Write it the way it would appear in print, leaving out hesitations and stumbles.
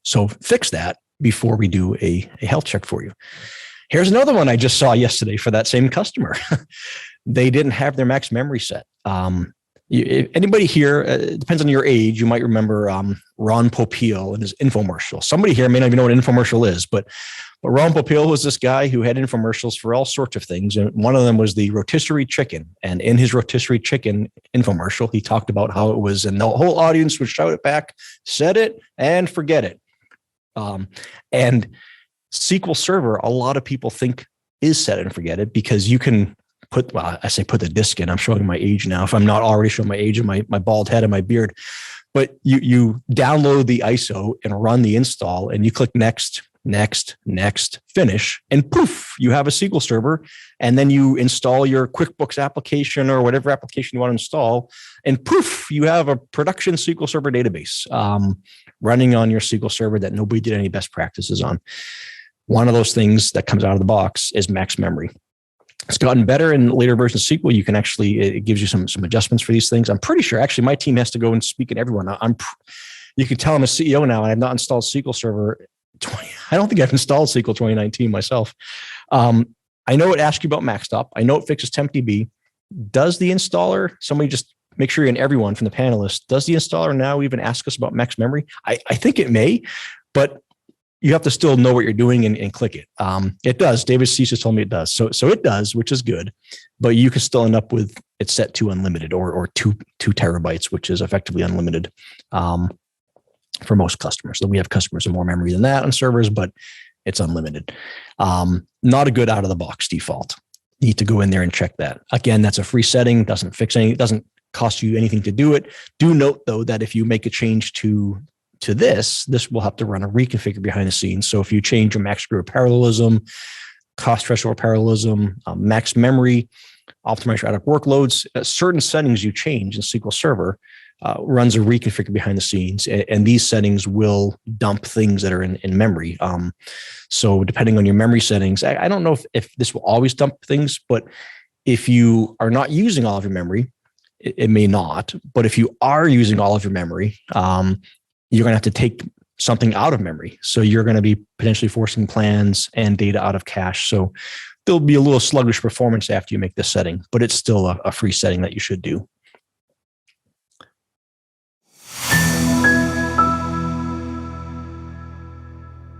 So fix that before we do a health check for you. Here's another one I just saw yesterday for that same customer. They didn't have their max memory set. Anybody here, it depends on your age, you might remember Ron Popeil and his infomercial. Somebody here may not even know what an infomercial is, but Ron Popeil was this guy who had infomercials for all sorts of things. And one of them was the rotisserie chicken. And in his rotisserie chicken infomercial, he talked about how it was, and the whole audience would shout it back, set it and forget it. And SQL Server, a lot of people think is set it and forget it, because you can put the disk in. I'm showing my age now, if I'm not already showing my age and my bald head and my beard. But you download the ISO and run the install, and you click next, finish, and poof, you have a SQL Server. And then you install your QuickBooks application or whatever application you want to install, and poof, you have a production SQL Server database running on your SQL Server that nobody did any best practices on. One of those things that comes out of the box is max memory. It's gotten better in later versions of SQL. You can actually, it gives you some adjustments for these things. I'm pretty sure actually my team has to go and speak at everyone. You can tell I'm a CEO now, and I've not installed SQL Server. I don't think I've installed SQL 2019 myself. I know it asks you about MaxTop. I know it fixes TempDB. Does the installer, somebody just make sure you're in everyone from the panelists, does the installer now even ask us about max memory? I think it may, but you have to still know what you're doing and click it. It does. David Cease told me it does. So it does, which is good, but you can still end up with it set to unlimited or two terabytes, which is effectively unlimited for most customers. So we have customers with more memory than that on servers, but it's unlimited. Not a good out of the box default. You need to go in there and check that. Again, that's a free setting. Doesn't fix anything. It doesn't cost you anything to do it. Do note though that if you make a change to this will have to run a reconfigure behind the scenes. So if you change your max degree of parallelism, cost threshold parallelism, max memory, optimize your ad hoc workloads, certain settings you change in SQL Server runs a reconfigure behind the scenes. And these settings will dump things that are in memory. So depending on your memory settings, I don't know if this will always dump things, but if you are not using all of your memory, it may not. But if you are using all of your memory, you're going to have to take something out of memory. So you're going to be potentially forcing plans and data out of cache. So there'll be a little sluggish performance after you make this setting, but it's still a free setting that you should do.